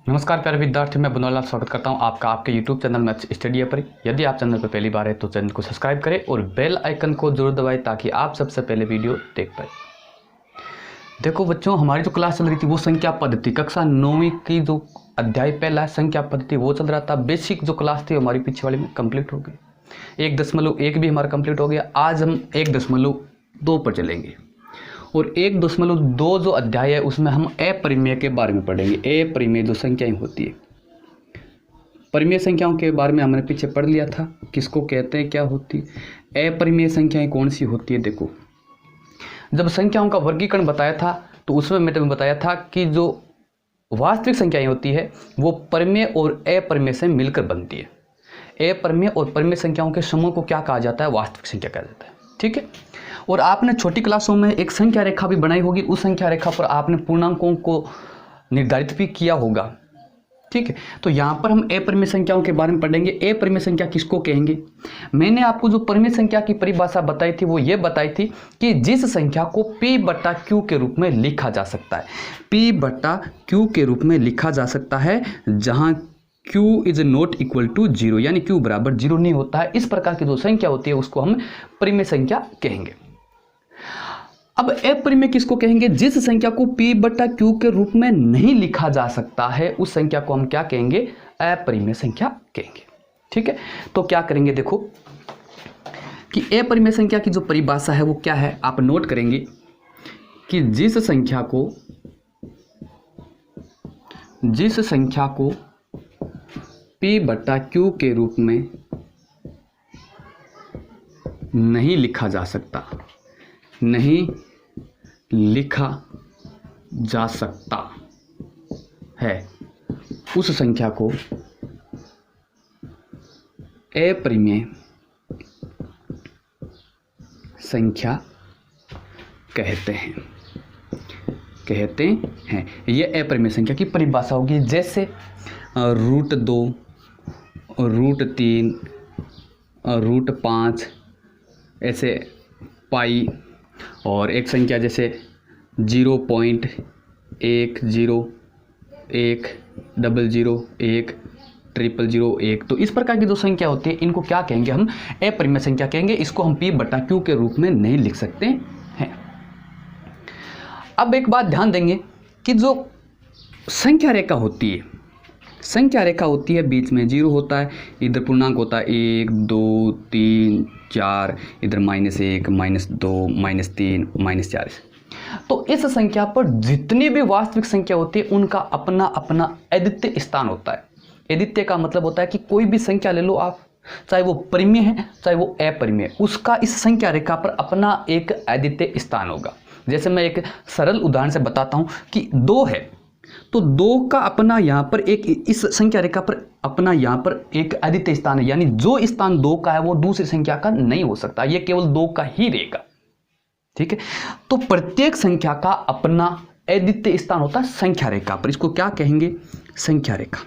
नमस्कार प्यारे विद्यार्थी, मैं बनवारीलाल स्वागत करता हूं आपका आपके YouTube चैनल मैथ्स स्टडी पर। यदि आप चैनल पर पहली बार है तो चैनल को सब्सक्राइब करें और बेल आइकन को जरूर दबाएं ताकि आप सबसे पहले वीडियो देख पाए। देखो बच्चों, हमारी जो क्लास चल रही थी वो संख्या पद्धति कक्षा 9वीं की जो अध्याय पहला संख्या पद्धति वो चल रहा था। बेसिक जो क्लास थी हमारी पीछे वाली में कंप्लीट हो गई। 1.1 भी हमारा कंप्लीट हो गया। आज हम 1.2 पर चलेंगे और 1.2 जो अध्याय है उसमें हम अपरिमेय के बारे में पढ़ेंगे। अपरिमेय जो संख्याएं होती है, परिमेय संख्याओं के बारे में हमने पीछे पढ़ लिया था, किसको कहते हैं, क्या होती है। अपरिमेय संख्याएं कौन सी होती है? देखो, जब संख्याओं का वर्गीकरण बताया था तो उसमें मैंने बताया था कि जो वास्तविक संख्याएं होती है वो परिमेय और अपरिमेय से मिलकर बनती है। अपरिमेय और परिमेय संख्याओं के समूह को क्या कहा जाता है? वास्तविक संख्या कहा जाता है। ठीक है। और आपने छोटी क्लासों में एक संख्या रेखा भी बनाई होगी, उस संख्या रेखा पर आपने पूर्णांकों को निर्धारित भी किया होगा। ठीक है। तो यहाँ पर हम अपरिमेय संख्याओं के बारे में पढ़ेंगे। अपरिमेय संख्या किसको कहेंगे? मैंने आपको जो परिमेय संख्या की परिभाषा बताई थी वो ये बताई थी कि जिस संख्या को P/Q के रूप में लिखा जा सकता है। P/Q के रूप में लिखा जा सकता है जहाँ Q is not equal to 0, यानी Q बराबर 0 नहीं होता है। इस प्रकार की जो संख्या होती है उसको हम परिमेय संख्या कहेंगे। अब अपरिमेय किसको कहेंगे? जिस संख्या को P/Q के रूप में नहीं लिखा जा सकता है उस संख्या को हम क्या कहेंगे? अपरिमेय संख्या कहेंगे। ठीक है। तो क्या करेंगे, देखो कि अपरिमेय संख्या की जो परिभाषा है वो क्या है, आप नोट करेंगे कि जिस संख्या को P/Q के रूप में नहीं लिखा जा सकता है उस संख्या को अपरिमेय संख्या कहते हैं। ये अपरिमेय संख्या की परिभाषा होगी। जैसे √2, √3, √5, ऐसे पाई, और एक संख्या जैसे 0.1, 0, 1, 00, 1, 000, तो इस प्रकार की जो संख्या होती है इनको क्या कहेंगे? हम अपरिमेय संख्या कहेंगे। इसको हम P/Q के रूप में नहीं लिख सकते हैं। अब एक बात ध्यान देंगे कि जो संख्या रेखा होती है बीच में 0 होता है, इधर पूर्णांक होता है 1, 2, 3, 4, इधर -1, -2, -3, -4। तो इस संख्या पर जितनी भी वास्तविक संख्या होती है उनका अपना अपना अद्वितीय स्थान होता है। अद्वितीय का मतलब होता है कि कोई भी संख्या ले लो आप, चाहे वो परिमेय है चाहे वो अपरिमेय, उसका इस संख्या रेखा पर अपना एक अद्वितीय स्थान होगा। जैसे मैं एक सरल उदाहरण से बताता हूं कि 2 है तो 2 का अपना यहाँ पर एक, इस संख्या रेखा पर अपना यहाँ पर एक अद्वितीय स्थान है, यानी जो स्थान 2 का है वो दूसरी संख्या का नहीं हो सकता, ये केवल 2 का ही रहेगा। ठीक है। तो प्रत्येक संख्या का अपना अद्वितीय स्थान होता है संख्या रेखा पर। इसको क्या कहेंगे? संख्या रेखा।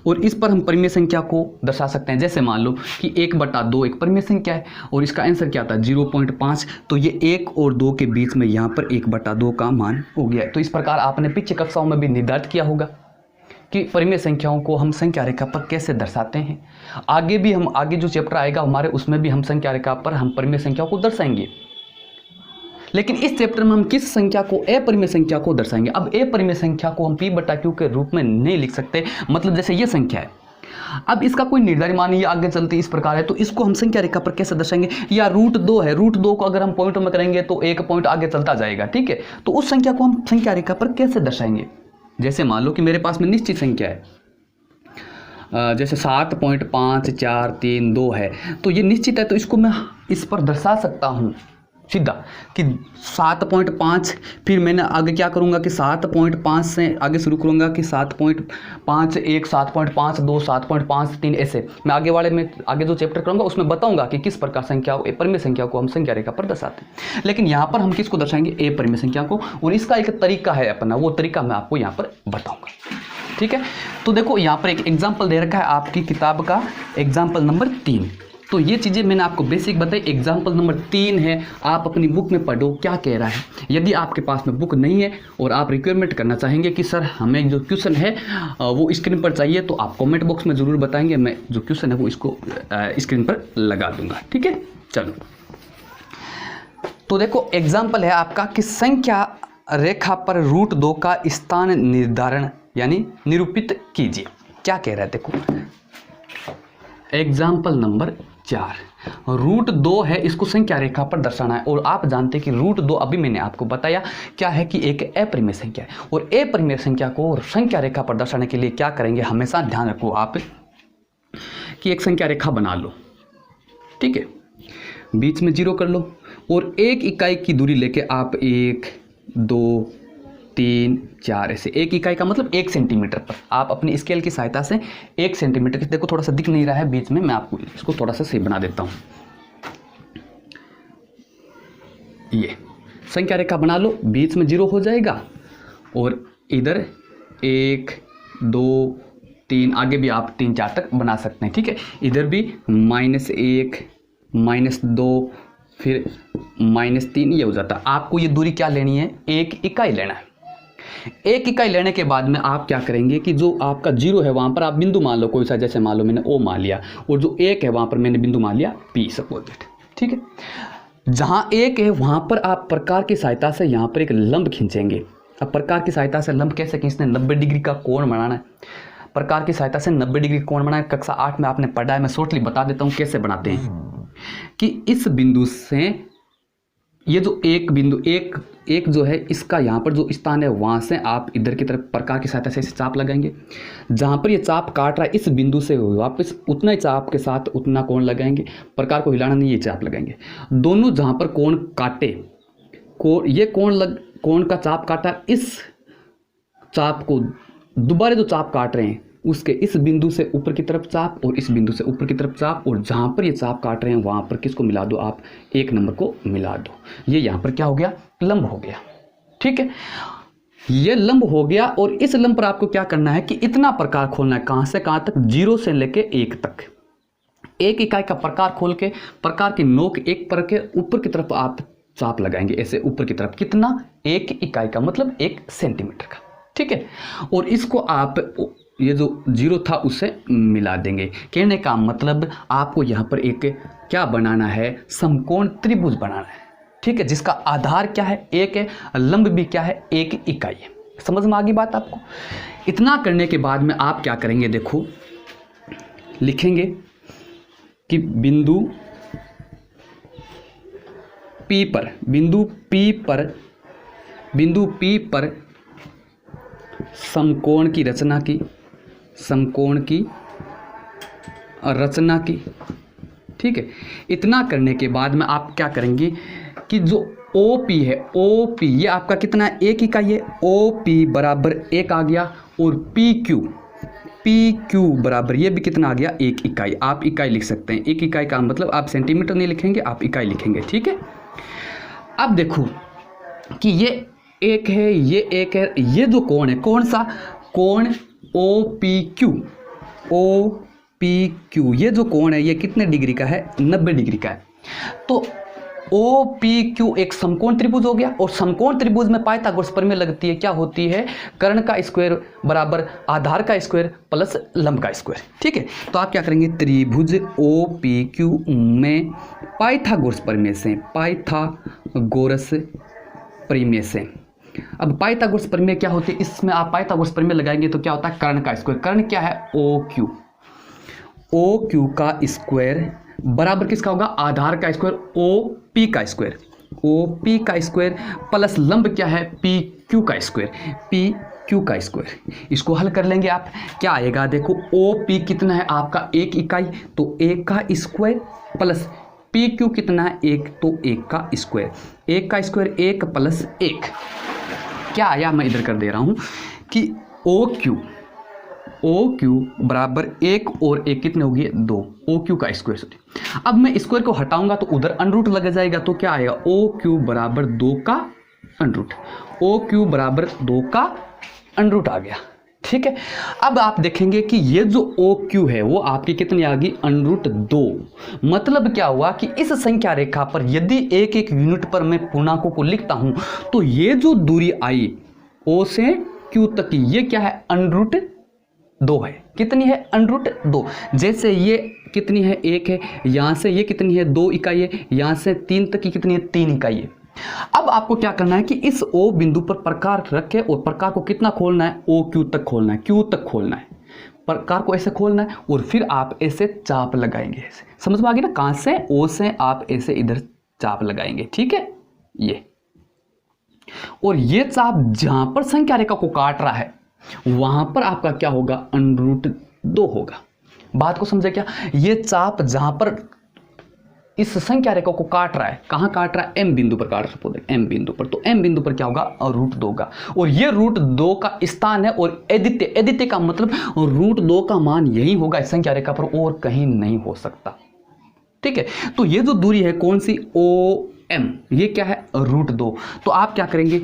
और इस पर हम परिमेय संख्या को दर्शा सकते हैं। जैसे मान लो कि 1/2 एक परिमेय संख्या है और इसका आंसर क्या आता है? 0.5। तो ये 1 और 2 के बीच में यहाँ पर 1/2 का मान हो गया है। तो इस प्रकार आपने पिछले कक्षाओं में भी निर्धारित किया होगा कि परिमेय संख्याओं को हम संख्या रेखा पर कैसे दर्शाते हैं। आगे जो चैप्टर आएगा हमारे उसमें भी हम संख्या रेखा पर हम परिमेय संख्याओं को दर्शाएंगे। लेकिन इस चैप्टर में हम किस संख्या को? अपरिमेय संख्या को दर्शाएंगे। अब अपरिमेय संख्या को हम P/Q के रूप में नहीं लिख सकते। मतलब जैसे ये संख्या है, अब इसका कोई निर्धारित मान ये आगे चलती इस प्रकार है, तो इसको हम संख्या रेखा पर कैसे दर्शाएंगे? या √2 है, √2 को अगर हम पॉइंटों में करेंगे तो 1 पॉइंट आगे चलता जाएगा। ठीक है। तो उस संख्या को हम संख्या रेखा पर कैसे दर्शाएंगे? जैसे मान लो कि मेरे पास में निश्चित संख्या है, जैसे 7.54332 है, तो ये निश्चित है तो इसको मैं इस पर दर्शा सकता हूँ सीधा कि 7.5, फिर मैंने आगे क्या करूँगा कि 7.5 से आगे शुरू करूँगा कि 7.51, 7.52, 7.53, ऐसे मैं आगे जो चैप्टर करूँगा उसमें बताऊँगा कि किस प्रकार परिमेय संख्या को हम संख्या रेखा पर दर्शाते हैं। लेकिन यहाँ पर हम किसको दर्शाएंगे? अपरिमेय संख्या को, और इसका एक तरीका है अपना, वो तरीका मैं आपको यहाँ पर बताऊँगा। ठीक है। तो देखो यहाँ पर एक एग्जाम्पल दे रखा है आपकी किताब का, एग्जाम्पल नंबर 3। तो ये चीज़ें मैंने आपको बेसिक बताई। एग्जाम्पल नंबर 3 है, आप अपनी बुक में पढ़ो क्या कह रहा है। यदि आपके पास में बुक नहीं है और आप रिक्वायरमेंट करना चाहेंगे कि सर हमें जो क्वेश्चन है वो स्क्रीन पर चाहिए, तो आप कमेंट बॉक्स में ज़रूर बताएंगे, मैं जो क्वेश्चन है वो इसको स्क्रीन पर लगा दूंगा। ठीक है, चलो तो देखो एग्जाम्पल है आपका कि संख्या रेखा पर √2 का स्थान निर्धारण यानी निरूपित कीजिए। क्या कह रहा है देखो, एग्जाम्पल नंबर 4, √2 है, इसको संख्या रेखा पर दर्शाना है। और आप जानते हैं कि √2 अभी मैंने आपको बताया क्या है कि एक अपरिमेय संख्या है, और अपरिमेय संख्या को संख्या रेखा पर दर्शाने के लिए क्या करेंगे, हमेशा ध्यान रखो आप कि एक संख्या रेखा बना लो, ठीक है, बीच में 0 कर लो और 1 इकाई की दूरी लेके आप 1 2 3 4 ऐसे 1 इकाई का मतलब 1 सेंटीमीटर पर आप अपनी स्केल की सहायता से 1 सेंटीमीटर की, देखो थोड़ा सा दिख नहीं रहा है बीच में, मैं आपको इसको थोड़ा सा सही बना देता हूँ। ये संख्या रेखा बना लो, बीच में 0 हो जाएगा और इधर 1 2 3 आगे भी आप 3 4 तक बना सकते हैं। ठीक है, इधर भी -1 -2 फिर -3 ये हो जाता है। आपको ये दूरी क्या लेनी है, 1 इकाई लेना है। 1 इकाई लेने के बाद में आप क्या करेंगे कि जो आपका 0 है वहाँ पर आप बिंदु मान लो कोई सा, जैसे मान लो मैंने O मान लिया, और जो 1 है वहाँ पर मैंने बिंदु मान लिया P सपोज दैट। ठीक है, जहाँ 1 है वहाँ पर आप प्रकार की सहायता से यहाँ पर एक लंब खींचेंगे। अब प्रकार की सहायता से लंब कैसे खींचते हैं, 90 डिग्री का कोण बनाना है। प्रकार की सहायता से 90 डिग्री कोण बनाना है, कक्षा 8 में आपने पढ़ा है, मैं शॉर्टली बता देता हूँ कैसे बनाते हैं। कि इस बिंदु से ये जो एक बिंदु एक जो है इसका यहाँ पर जो स्थान है वहाँ से आप इधर की तरफ प्रकार की सहायता से इसे चाप लगाएंगे। जहाँ पर ये चाप काट रहा है इस बिंदु से वापस उतना ही चाप के साथ उतना कोण लगाएंगे, प्रकार को हिलाना नहीं, ये चाप लगाएंगे। दोनों जहाँ पर कोण काटे, ये कोण का चाप काटा, इस चाप को दोबारा जो चाप काट रहे हैं उसके इस बिंदु से ऊपर की तरफ चाप और इस बिंदु से ऊपर की तरफ चाप, और जहाँ पर ये चाप काट रहे हैं वहाँ पर किसको मिला दो, आप 1 नंबर को मिला दो। ये यहाँ पर क्या हो गया, लंब हो गया। ठीक है, ये लंब हो गया और इस लंब पर आपको क्या करना है कि इतना प्रकार खोलना है, कहाँ से कहाँ तक, 0 से लेके 1 तक। 1 इकाई का प्रकार खोल के प्रकार की नोक 1 पर के ऊपर की तरफ आप चाप लगाएंगे, ऐसे ऊपर की तरफ। कितना, 1 इकाई का मतलब 1 सेंटीमीटर का। ठीक है, और इसको आप ये जो 0 था उससे मिला देंगे। कहने का मतलब आपको यहाँ पर एक क्या बनाना है, समकोण त्रिभुज बनाना है। ठीक है, जिसका आधार क्या है, 1 है, लंब भी क्या है, 1 इकाई है। समझ में आ गई बात आपको। इतना करने के बाद में आप क्या करेंगे, देखो लिखेंगे कि बिंदु P पर समकोण की रचना की। ठीक है, इतना करने के बाद में आप क्या करेंगे कि जो OP है, OP ये आपका कितना है, 1 इकाई है। OP बराबर 1 आ गया, और PQ बराबर ये भी कितना आ गया, 1 इकाई। आप इकाई लिख सकते हैं, 1 इकाई का मतलब आप सेंटीमीटर नहीं लिखेंगे, आप इकाई लिखेंगे। ठीक है, अब देखो कि ये 1 है, ये 1 है, ये जो कोण है, कौन सा कोण, OPQ, ये जो कोण है ये कितने डिग्री का है, 90 डिग्री का है। तो OPQ एक समकोण त्रिभुज हो गया, और समकोण त्रिभुज में पाइथागोरस प्रमेय लगती है, क्या होती है, कर्ण का स्क्वायर बराबर आधार का स्क्वायर प्लस लंब का स्क्वायर। ठीक है, तो आप क्या करेंगे, त्रिभुज OPQ में पाइथागोरस प्रमेय से अब पाइथागोरस प्रमेय क्या होती है, इसमें आप पाइथागोरस प्रमेय लगाएंगे तो क्या होता है, कर्ण का स्क्वायर। कर्ण क्या है, OQ का स्क्वायर बराबर किसका होगा, आधार का स्क्वायर, OP का स्क्वायर प्लस लंब क्या है, PQ का स्क्वायर। इसको हल कर लेंगे आप, क्या आएगा, देखो OP कितना है आपका 1 इकाई, तो 1 का स्क्वायर प्लस PQ कितना है 1, तो 1 का स्क्वायर। 1 का स्क्वायर 1 प्लस 1 क्या आया, मैं इधर कर दे रहा हूं कि OQ बराबर 1 और 1 कितने हो गए, 2, OQ का स्क्वायर। अब मैं स्क्वायर को हटाऊंगा तो उधर अंडरूट लग जाएगा, तो क्या आएगा, OQ बराबर 2 का अंडरूट। OQ बराबर 2 का अंडरूट आ गया। ठीक है। अब आप देखेंगे कि ये जो ओ क्यू है वो आपकी कितनी आ गई, √2। मतलब क्या हुआ कि इस संख्या रेखा पर यदि एक एक यूनिट पर मैं पूर्णांकों को लिखता हूं तो ये जो दूरी आई ओ से क्यू तक की, ये क्या है, √2 है। कितनी है, √2। जैसे ये कितनी है, 1 है, यहां से ये कितनी है, 2 इकाई है, यहां से 3 तक की कितनी है, 3 इकाई है। अब आपको क्या करना है कि इस O बिंदु पर प्रकार रखे और प्रकार को कितना खोलना है, OQ तक खोलना है, Q तक खोलना है, प्रकार को ऐसे खोलना है और फिर आप ऐसे चाप लगाएंगे। ऐसे समझ में आ गई ना, कहां से, O से आप ऐसे इधर चाप लगाएंगे, ठीक है ये। और ये चाप जहां पर संख्या रेखा को काट रहा है वहां पर आपका क्या होगा, √2 होगा। बात को समझे क्या, ये चाप जहां पर इस संख्या रेखा को काट रहा है, कहां काट रहा है, M बिंदु पर काट रहा है, M बिंदु पर। तो M बिंदु पर क्या होगा, √2 होगा। और ये √2 का स्थान है और एदित्य का मतलब √2 का मान यही होगा इस संख्या रेखा पर, और कहीं नहीं हो सकता, ठीक है। तो ये जो दूरी है कौन सी, OM, ये क्या है, √2। तो आप क्या करेंगे,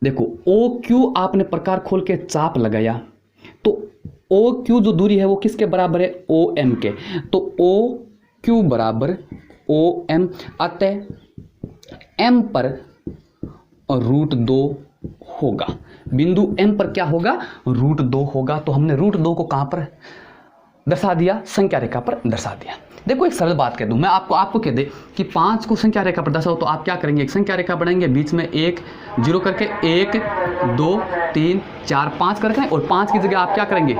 देखो OQ आपने प्रकार खोल के चाप लगाया, तो OQ जो दूरी है वो किसके बराबर है, OM के। तो OQ बराबर OM, अतः M पर √2 होगा। बिंदु M पर क्या होगा, √2 होगा। तो हमने √2 को कहां पर दर्शा दिया, संख्या रेखा पर दर्शा दिया। देखो एक सरल बात कह दूं मैं, आपको कह दे कि 5 को संख्या रेखा पर दर्शाओ, तो आप क्या करेंगे, एक संख्या रेखा बनाएंगे, बीच में 1 0 करके 1 2 3 4 5 करके, और 5 की जगह आप क्या करेंगे,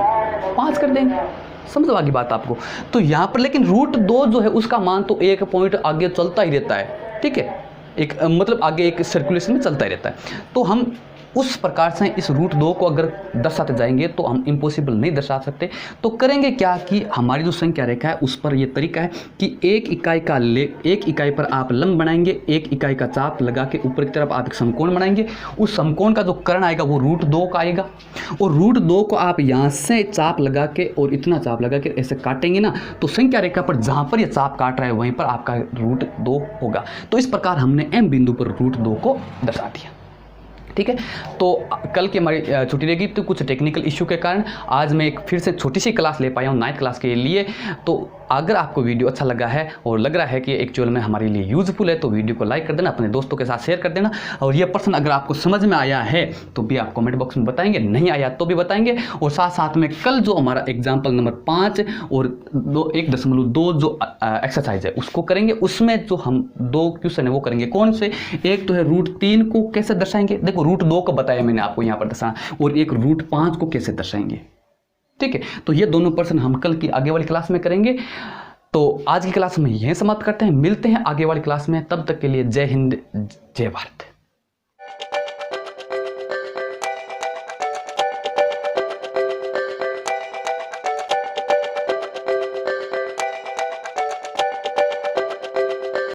5 कर देंगे। समझ आ गई बात आपको। तो यहां पर लेकिन √2 जो है उसका मान तो 1 पॉइंट आगे चलता ही रहता है, ठीक है, एक मतलब आगे एक सर्कुलेशन में चलता ही रहता है। तो हम उस प्रकार से इस √2 को अगर दर्शाते जाएंगे तो हम इम्पॉसिबल नहीं दर्शा सकते। तो करेंगे क्या कि हमारी जो संख्या रेखा है उस पर यह तरीका है कि एक इकाई पर आप लंब बनाएंगे, एक इकाई का चाप लगा के ऊपर की तरफ आप एक समकोण बनाएंगे। उस समकोण का जो कर्ण आएगा वो √2 का आएगा, और √2 को आप यहाँ से चाप लगा के और इतना चाप लगा के ऐसे काटेंगे ना, तो संख्या रेखा पर जहाँ पर यह चाप काट रहा है वहीं पर आपका √2 होगा। तो इस प्रकार हमने M बिंदु पर √2 को दर्शा दिया, ठीक है। तो कल की हमारी छुट्टी रहेगी, तो कुछ टेक्निकल इश्यू के कारण आज मैं एक फिर से छोटी सी क्लास ले पाया हूँ 9th क्लास के लिए। तो अगर आपको वीडियो अच्छा लगा है और लग रहा है कि एक्चुअल में हमारे लिए यूजफुल है, तो वीडियो को लाइक कर देना, अपने दोस्तों के साथ शेयर कर देना। और ये प्रश्न अगर आपको समझ में आया है तो भी आप कमेंट बॉक्स में बताएंगे, नहीं आया तो भी बताएंगे। और साथ साथ में कल जो हमारा एग्जाम्पल नंबर 5 और 1.2 जो एक्सरसाइज है उसको करेंगे। उसमें जो हम 2 क्वेश्चन है वो करेंगे, कौन से, एक तो है √3 को कैसे दर्शाएंगे, देखो √2 को बताया मैंने आपको यहाँ पर दर्शाना, और एक √5 को कैसे दर्शाएंगे, ठीक है। तो ये दोनों प्रश्न हम कल की आगे वाली क्लास में करेंगे। तो आज की क्लास में यहीं समाप्त करते हैं, मिलते हैं आगे वाली क्लास में। तब तक के लिए जय हिंद, जय भारत।